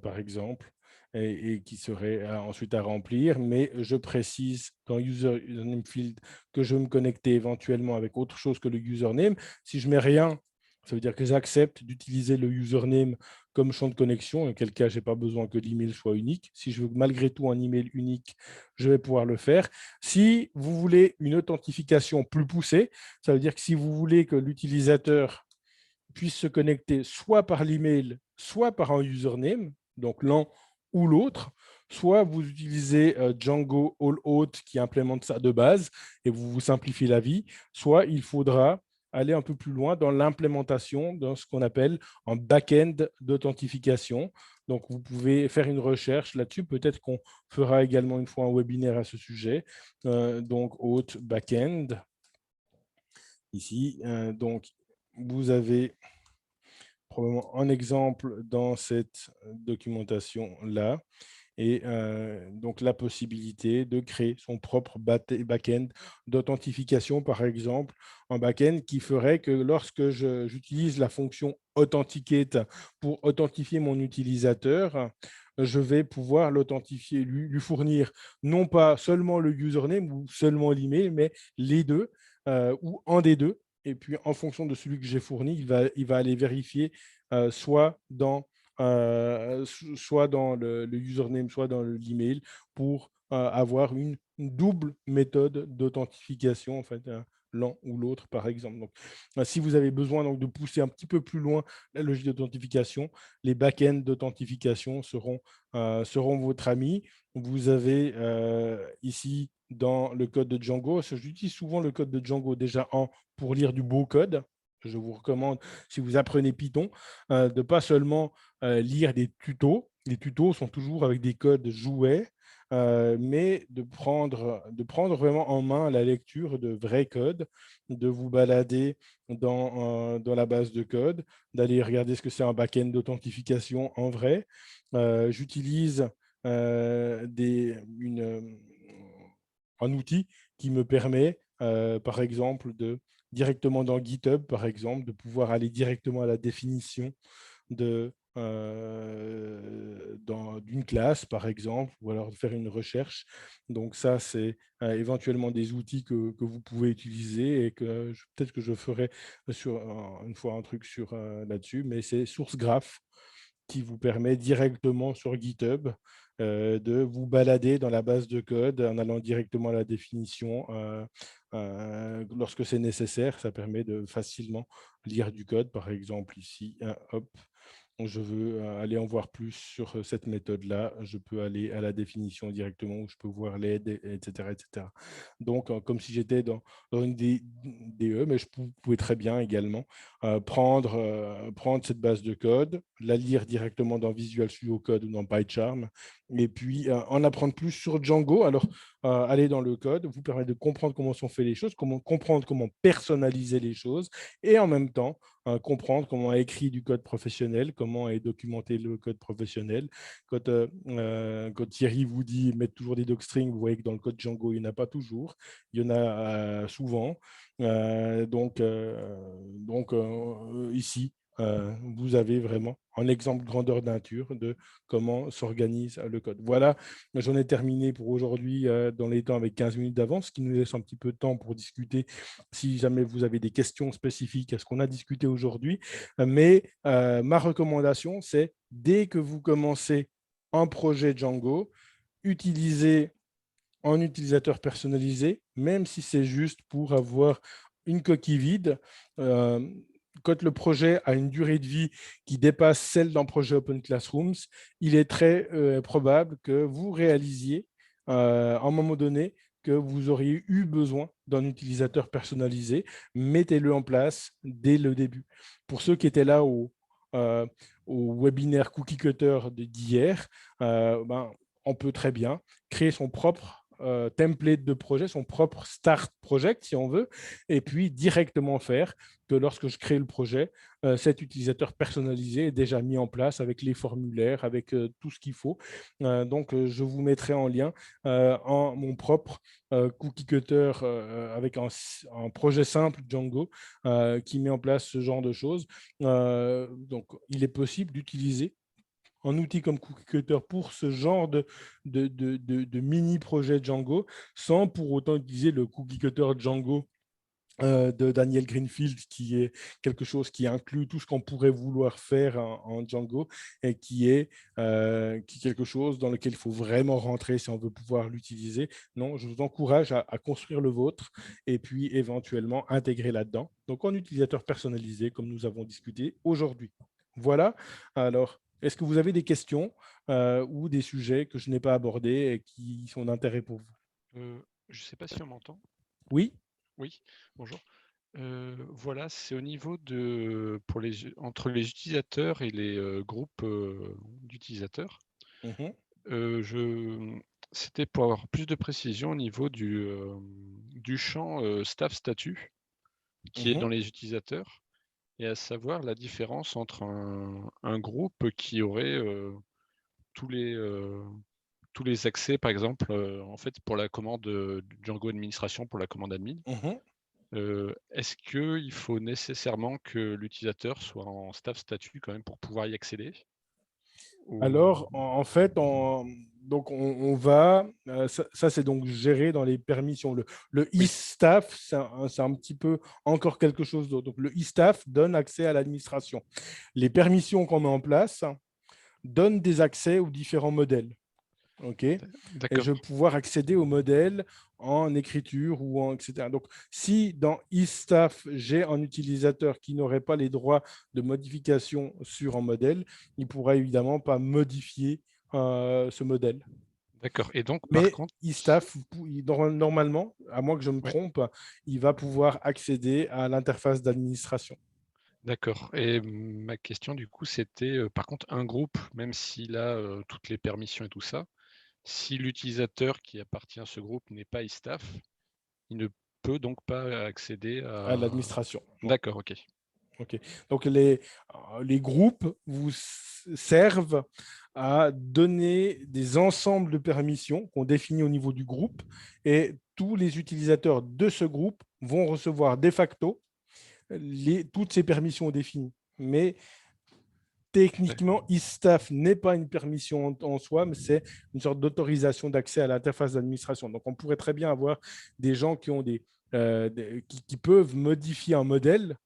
par exemple, et qui serait ensuite à remplir. Mais je précise dans username field que je veux me connecter éventuellement avec autre chose que le username. Si je ne mets rien, ça veut dire que j'accepte d'utiliser le username comme champ de connexion, en quel cas, je n'ai pas besoin que l'email soit unique. Si je veux malgré tout un email unique, je vais pouvoir le faire. Si vous voulez une authentification plus poussée, ça veut dire que si vous voulez que l'utilisateur puisse se connecter soit par l'email, soit par un username, donc l'un ou l'autre, soit vous utilisez Django All-Out qui implémente ça de base et vous vous simplifiez la vie, soit il faudra aller un peu plus loin dans l'implémentation de ce qu'on appelle un back-end d'authentification. Donc, vous pouvez faire une recherche là-dessus. Peut-être qu'on fera également une fois un webinaire à ce sujet. Donc, Auth back-end. Ici, donc, vous avez probablement un exemple dans cette documentation-là. Et donc, la possibilité de créer son propre back-end d'authentification, par exemple, un back-end qui ferait que lorsque j'utilise la fonction Authenticate pour authentifier mon utilisateur, je vais pouvoir l'authentifier, lui fournir non pas seulement le username ou seulement l'email, mais les deux ou un des deux. Et puis, en fonction de celui que j'ai fourni, il va aller vérifier soit dans le username, soit dans l'email pour avoir une double méthode d'authentification, en fait, l'un ou l'autre, par exemple. Donc, si vous avez besoin donc, de pousser un petit peu plus loin la logique d'authentification, les back-ends d'authentification seront votre ami. Vous avez ici dans le code de Django, j'utilise souvent le code de Django déjà pour lire du beau code. Je vous recommande, si vous apprenez Python, de ne pas seulement lire des tutos. Les tutos sont toujours avec des codes jouets, mais de prendre vraiment en main la lecture de vrais codes, de vous balader dans la base de code, d'aller regarder ce que c'est un back-end d'authentification en vrai. J'utilise un outil qui me permet, par exemple, directement dans GitHub, par exemple, de pouvoir aller directement à la définition d'une classe, par exemple, ou alors de faire une recherche. Donc ça, c'est éventuellement des outils que vous pouvez utiliser et que peut-être que je ferai une fois un truc là-dessus, mais c'est SourceGraph qui vous permet directement sur GitHub de vous balader dans la base de code en allant directement à la définition lorsque c'est nécessaire. Ça permet de facilement lire du code, par exemple ici, hop, je veux aller en voir plus sur cette méthode-là, je peux aller à la définition directement où je peux voir l'aide, etc., etc. Donc, comme si j'étais dans une DE, mais vous pouvez très bien également prendre cette base de code, la lire directement dans Visual Studio Code ou dans PyCharm, et puis en apprendre plus sur Django. Alors, aller dans le code vous permet de comprendre comment sont faites les choses, comprendre comment personnaliser les choses, et en même temps, comprendre comment est écrit du code professionnel, comment est documenté le code professionnel. Quand Thierry vous dit mettre toujours des docstrings, vous voyez que dans le code Django, il n'y en a pas toujours. Il y en a souvent. Ici, vous avez vraiment un exemple grandeur nature de comment s'organise le code. Voilà, j'en ai terminé pour aujourd'hui dans les temps avec 15 minutes d'avance, ce qui nous laisse un petit peu de temps pour discuter si jamais vous avez des questions spécifiques à ce qu'on a discuté aujourd'hui. Mais ma recommandation, c'est dès que vous commencez un projet Django, utilisez un utilisateur personnalisé, même si c'est juste pour avoir une coquille vide. Quand le projet a une durée de vie qui dépasse celle d'un projet Open Classrooms, il est très probable que vous réalisiez à un moment donné que vous auriez eu besoin d'un utilisateur personnalisé. Mettez-le en place dès le début. Pour ceux qui étaient là au webinaire Cookie Cutter d'hier, on peut très bien créer son propre template de projet, son propre start project, si on veut, et puis directement faire que lorsque je crée le projet, cet utilisateur personnalisé est déjà mis en place avec les formulaires, avec tout ce qu'il faut. Donc, je vous mettrai en lien mon propre cookie cutter avec un projet simple Django qui met en place ce genre de choses. Donc, il est possible d'utiliser un outil comme Cookie Cutter pour ce genre de mini-projet Django, sans pour autant utiliser le Cookie Cutter Django de Daniel Greenfield, qui est quelque chose qui inclut tout ce qu'on pourrait vouloir faire en Django et qui est quelque chose dans lequel il faut vraiment rentrer si on veut pouvoir l'utiliser. Non, je vous encourage à construire le vôtre et puis éventuellement intégrer là-dedans. Donc, en utilisateur personnalisé, comme nous avons discuté aujourd'hui. Voilà. Alors, est-ce que vous avez des questions ou des sujets que je n'ai pas abordés et qui sont d'intérêt pour vous? Je ne sais pas si on m'entend. Oui. Oui, bonjour. Voilà, c'est au niveau entre les utilisateurs et les groupes d'utilisateurs. C'était pour avoir plus de précision au niveau du champ staff statut qui est dans les utilisateurs, et à savoir la différence entre un groupe qui aurait tous les accès, par exemple, en fait, pour la commande Django administration, pour la commande admin. Est-ce qu'il faut nécessairement que l'utilisateur soit en staff statut quand même pour pouvoir y accéder? Alors, en fait, on va, ça c'est donc géré dans les permissions. Le e-staff, c'est un petit peu encore quelque chose d'autre. Donc, le e-staff donne accès à l'administration. Les permissions qu'on met en place donnent des accès aux différents modèles. OK, et D'accord. je vais pouvoir accéder au modèle en écriture ou en etc. Donc, si dans eStaff, j'ai un utilisateur qui n'aurait pas les droits de modification sur un modèle, il ne pourra évidemment pas modifier ce modèle. D'accord. Et donc, par Mais contre, eStaff, normalement, à moins que je me ouais, trompe, il va pouvoir accéder à l'interface d'administration. d'accord. Et ma question, du coup, c'était, par contre, un groupe, même s'il a toutes les permissions et tout ça, si l'utilisateur qui appartient à ce groupe n'est pas iStaff, il ne peut donc pas accéder À à... l'administration. Non. D'accord, ok. OK. Donc, les groupes vous servent à donner des ensembles de permissions qu'on définit au niveau du groupe et tous les utilisateurs de ce groupe vont recevoir de facto toutes ces permissions définies. Mais techniquement, eStaff n'est pas une permission en soi, mais c'est une sorte d'autorisation d'accès à l'interface d'administration. Donc, on pourrait très bien avoir des gens qui ont qui peuvent modifier un modèle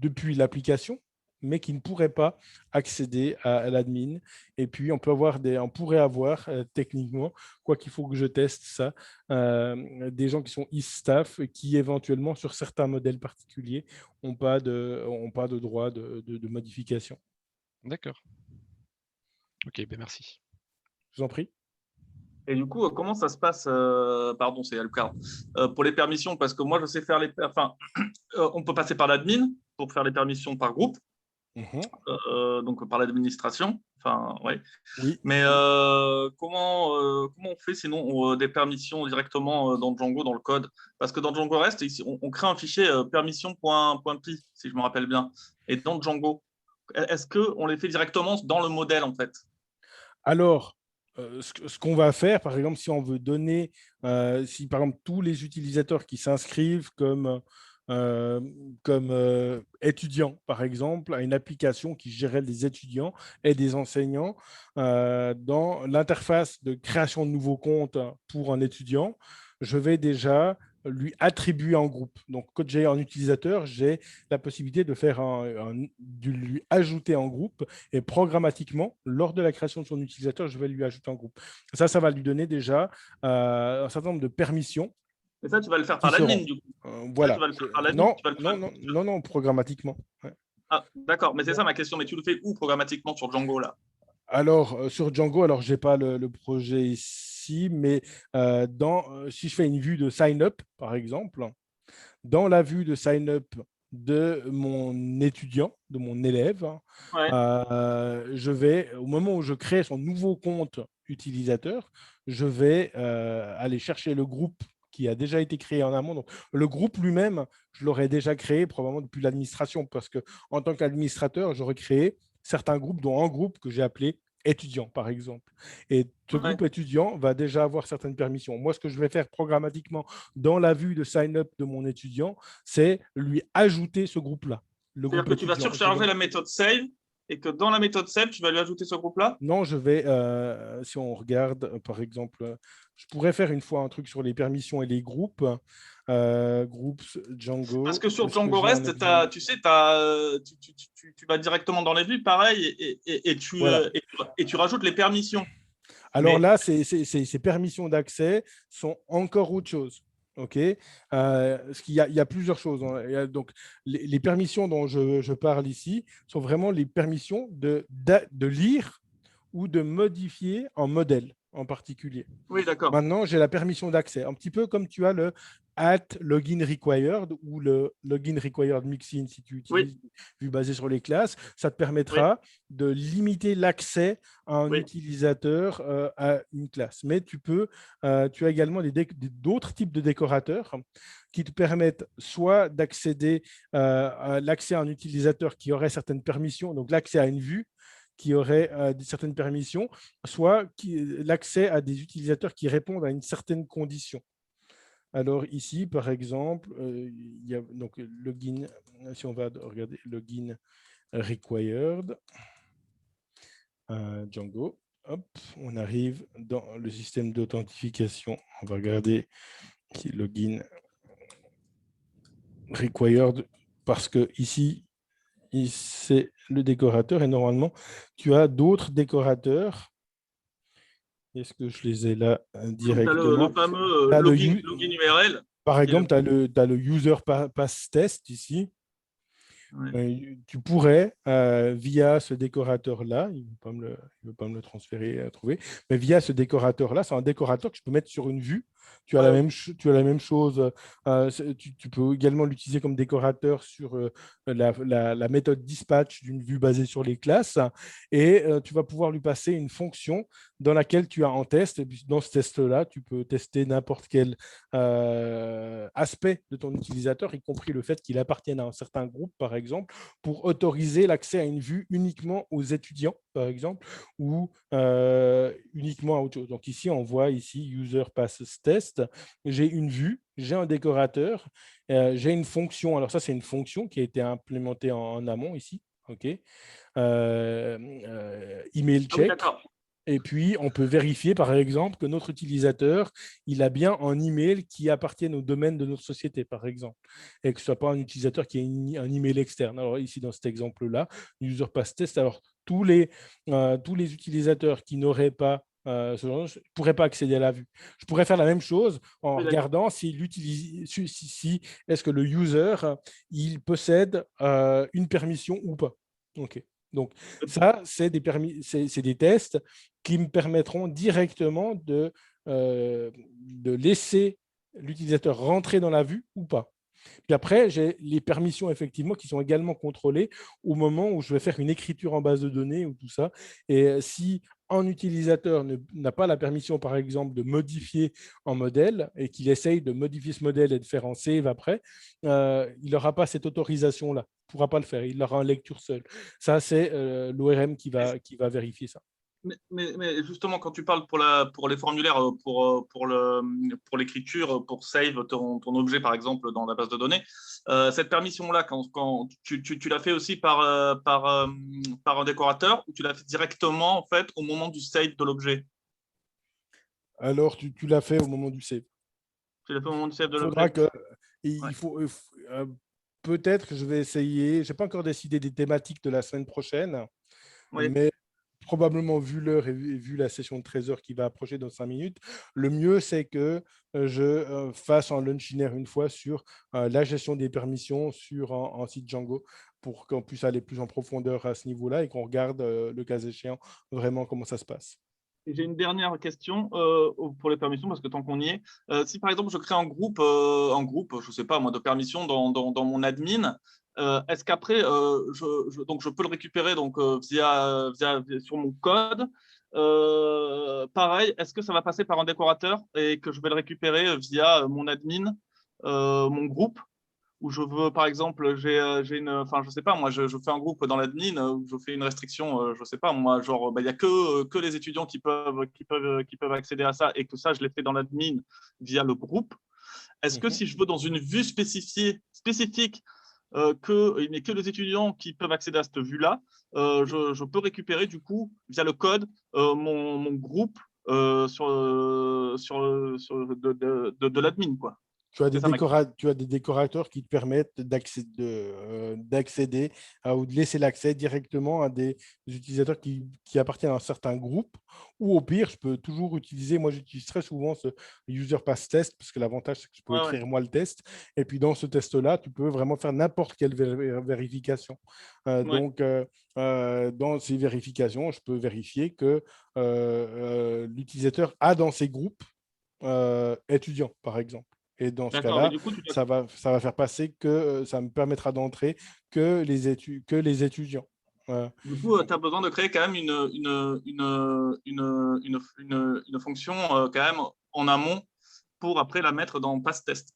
depuis l'application, mais qui ne pourraient pas accéder à l'admin. Et puis, on pourrait avoir techniquement, quoi qu'il faut que je teste ça, des gens qui sont eStaff qui éventuellement, sur certains modèles particuliers, n'ont pas de droit de modification. D'accord. Ok, ben merci. Je vous en prie. Et du coup, comment ça se passe pardon, c'est Alucard, pour les permissions? Parce que moi, je sais faire enfin, on peut passer par l'admin pour faire les permissions par groupe, donc par l'administration. Enfin, ouais. Oui. Mais comment on fait sinon des permissions directement dans Django, dans le code? Parce que dans Django REST, ici, on crée un fichier permission.py, si je me rappelle bien. Et dans Django, est-ce qu'on les fait directement dans le modèle, en fait? Alors, ce qu'on va faire, par exemple, si on veut donner, si par exemple tous les utilisateurs qui s'inscrivent comme étudiants, par exemple, à une application qui gérait des étudiants et des enseignants, dans l'interface de création de nouveaux comptes pour un étudiant, je vais déjà lui attribuer un groupe. Donc, quand j'ai un utilisateur, j'ai la possibilité de lui ajouter un groupe et programmatiquement, lors de la création de son utilisateur, je vais lui ajouter un groupe. Ça va lui donner déjà un certain nombre de permissions Et ça, tu vas le faire qui par l'admin, seront. du coup. Ça, tu Voilà. vas le faire par l'admin. Non, non, non, non, non, programmatiquement. Ouais. Ah, d'accord, mais c'est ça ma question. Mais tu le fais où programmatiquement sur Django, là? Alors, sur Django, alors je n'ai pas le projet ici, mais si je fais une vue de sign-up, par exemple, dans la vue de sign-up de mon étudiant, de mon élève, Ouais. je vais, au moment où je crée son nouveau compte utilisateur, je vais aller chercher le groupe qui a déjà été créé en amont. Donc, le groupe lui-même, je l'aurais déjà créé probablement depuis l'administration parce que en tant qu'administrateur, j'aurais créé certains groupes, dont un groupe que j'ai appelé étudiant, par exemple. Et ce Ouais. groupe étudiant va déjà avoir certaines permissions. Moi, ce que je vais faire programmatiquement dans la vue de sign-up de mon étudiant, c'est lui ajouter ce groupe-là, le C'est-à-dire groupe que tu vas étudiant. surcharger la méthode save et que dans la méthode save, tu vas lui ajouter ce groupe-là? Non, je vais, si on regarde, par exemple, je pourrais faire une fois un truc sur les permissions et les groupes. Groups, Parce Django. que sur Est-ce que Django j'ai un REST, exemple? tu sais, tu vas directement dans les vues, pareil, Voilà. et tu rajoutes les permissions. Alors Mais là, ces permissions d'accès sont encore autre chose. OK. Parce il y a plusieurs choses, hein. Donc, les permissions dont je parle ici sont vraiment les permissions de lire ou de modifier un modèle en particulier. oui, d'accord. Maintenant, j'ai la permission d'accès. Un petit peu comme tu as le @login required ou le login required mixin si tu Oui, utilises vu basé sur les classes. Ça te oui, permettra de limiter l'accès à un oui. utilisateur à une classe. Mais tu as également d'autres types de décorateurs qui te permettent soit d'accéder à l'accès à un utilisateur qui aurait certaines permissions, donc l'accès à une vue qui aurait certaines permissions, soit l'accès à des utilisateurs qui répondent à une certaine condition. Alors ici, par exemple, il y a donc login, si on va regarder login required, Django, hop, on arrive dans le système d'authentification. On va regarder ici, login required, parce que ici, c'est le décorateur et normalement, tu as d'autres décorateurs. Est-ce que je les ai là Tu as directement? le fameux T'as login URL. Par Qui est exemple, tu as le user pass test ici. Ouais. Tu pourrais, via ce décorateur-là, il ne veut pas me le transférer à trouver, mais via ce décorateur-là, c'est un décorateur que je peux mettre sur une vue. Tu as, Ouais, tu as la même chose. Tu peux également l'utiliser comme décorateur sur la méthode dispatch d'une vue basée sur les classes. Et tu vas pouvoir lui passer une fonction dans laquelle tu as un test. Et puis dans ce test-là, tu peux tester n'importe quel aspect de ton utilisateur, y compris le fait qu'il appartienne à un certain groupe, par exemple, pour autoriser l'accès à une vue uniquement aux étudiants, par exemple, ou uniquement à autre chose. Donc ici, on voit ici User Passes Test. J'ai une vue, j'ai un décorateur, j'ai une fonction. Alors ça, c'est une fonction qui a été implémentée en amont ici. OK. Email Ah oui, check. d'accord. Et puis, on peut vérifier, par exemple, que notre utilisateur, il a bien un email qui appartienne au domaine de notre société, par exemple, et que ce ne soit pas un utilisateur qui ait un email externe. Alors ici, dans cet exemple-là, user pass test, alors tous les utilisateurs qui n'auraient pas ce genre, je ne pourrais pas accéder à la vue. Je pourrais faire la même chose en Oui, d'accord. regardant si est-ce que le user, il possède une permission ou pas. OK. Donc, ça, c'est des tests qui me permettront directement de laisser l'utilisateur rentrer dans la vue ou pas. Puis après, j'ai les permissions, effectivement, qui sont également contrôlées au moment où je vais faire une écriture en base de données ou tout ça. Et si un utilisateur n'a pas la permission, par exemple, de modifier un modèle et qu'il essaye de modifier ce modèle et de faire un save après, il n'aura pas cette autorisation-là. Il ne pourra pas le faire. Il aura en lecture seule. Ça, c'est l'ORM qui va vérifier ça. Mais justement, quand tu parles pour les formulaires, pour l'écriture, pour save ton objet, par exemple, dans la base de données, cette permission-là, quand tu l'as fait aussi par un décorateur ou tu l'as fait directement en fait, au moment du save de l'objet? Alors, tu l'as fait au moment du save. Tu l'as fait au moment du save de Il faudra l'objet? que. Ouais. Il faut, peut-être que je vais essayer. Je n'ai pas encore décidé des thématiques de la semaine prochaine, Oui. mais probablement vu l'heure et vu la session de 13 heures qui va approcher dans 5 minutes, le mieux, c'est que je fasse un launchinaire une fois sur la gestion des permissions sur un site Django pour qu'on puisse aller plus en profondeur à ce niveau-là et qu'on regarde, le cas échéant, vraiment comment ça se passe. J'ai une dernière question pour les permissions, parce que tant qu'on y est, si par exemple je crée un groupe, je ne sais pas moi, de permissions dans mon admin, est-ce qu'après, donc je peux le récupérer donc, sur mon code pareil, est-ce que ça va passer par un décorateur et que je vais le récupérer via mon admin, mon groupe où je veux, par exemple, enfin, je sais pas, moi, je fais un groupe dans l'admin où je fais une restriction, je sais pas, moi, genre, il y a que les étudiants qui peuvent accéder à ça et que ça, je l'ai fait dans l'admin via le groupe. Est-ce que si je veux dans une vue spécifique, qu'il n'y ait que les étudiants qui peuvent accéder à cette vue-là, je peux récupérer du coup, via le code, mon groupe de l'admin, quoi. C'est ça ma question. Tu as des décorateurs qui te permettent d'accéder ou de laisser l'accès directement à des utilisateurs qui appartiennent à un certain groupe. Ou au pire, je peux toujours utiliser, moi j'utilise très souvent ce user pass test, parce que l'avantage c'est que je peux Ouais, ouais. écrire moi le test. Et puis dans ce test-là, tu peux vraiment faire n'importe quelle vérification. Ouais. Donc, dans ces vérifications, je peux vérifier que l'utilisateur a dans ses groupes étudiants, par exemple. Et dans ce D'accord, mais cas-là, du coup, tu dois. ça va faire passer que ça me permettra d'entrer que les étudiants. Du coup, tu as besoin de créer quand même une fonction quand même en amont pour après la mettre dans pass test,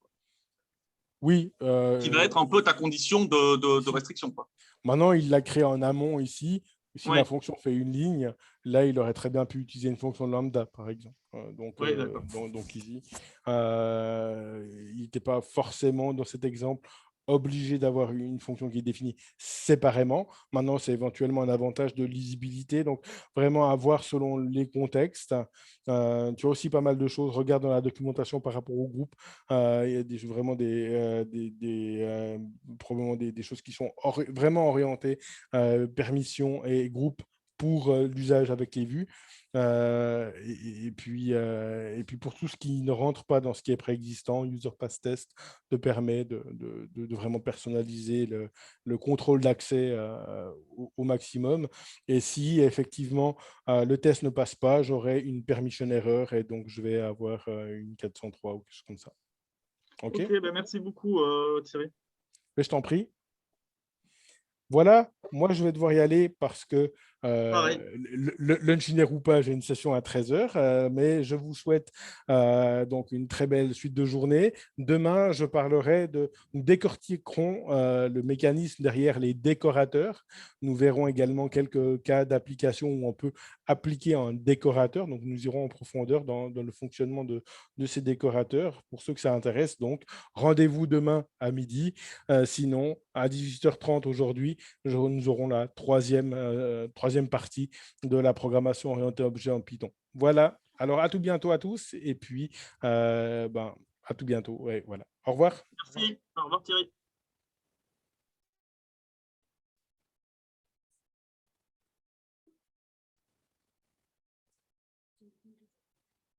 Oui, qui va être un peu ta condition de ici, restriction, quoi. maintenant, il l'a créé en amont ici. Si ma Oui, fonction fait une ligne, là, il aurait très bien pu utiliser une fonction lambda, par exemple. oui, d'accord. Donc ici, il n'était pas forcément dans cet exemple obligé d'avoir une fonction qui est définie séparément. Maintenant, c'est éventuellement un avantage de lisibilité. Donc, vraiment à voir selon les contextes. Tu as aussi pas mal de choses. Regarde dans la documentation par rapport au groupe. Il y a vraiment probablement des choses qui sont vraiment orientées permission et groupe pour l'usage avec les vues. Et puis pour tout ce qui ne rentre pas dans ce qui est préexistant, User Pass Test te permet de vraiment personnaliser le contrôle d'accès au maximum. Et si effectivement le test ne passe pas, j'aurai une permission erreur et donc je vais avoir une 403 ou quelque chose comme ça. OK, ben merci beaucoup, Thierry. mais je t'en prie. Voilà, moi je vais devoir y aller parce que Pareil. l'ingénieur ou pas, j'ai une session à 13h, mais je vous souhaite donc une très belle suite de journée. Demain, je parlerai nous décortiquerons le mécanisme derrière les décorateurs. Nous verrons également quelques cas d'application où on peut appliquer un décorateur. Donc, nous irons en profondeur dans le fonctionnement de ces décorateurs. Pour ceux que ça intéresse, donc, rendez-vous demain à midi. Sinon, à 18h30 aujourd'hui, nous aurons la troisième partie de la programmation orientée objet en Python. Voilà. Alors, à tout bientôt à tous. Et puis, à tout bientôt. Ouais, voilà. Au revoir. Merci. Au revoir, Thierry.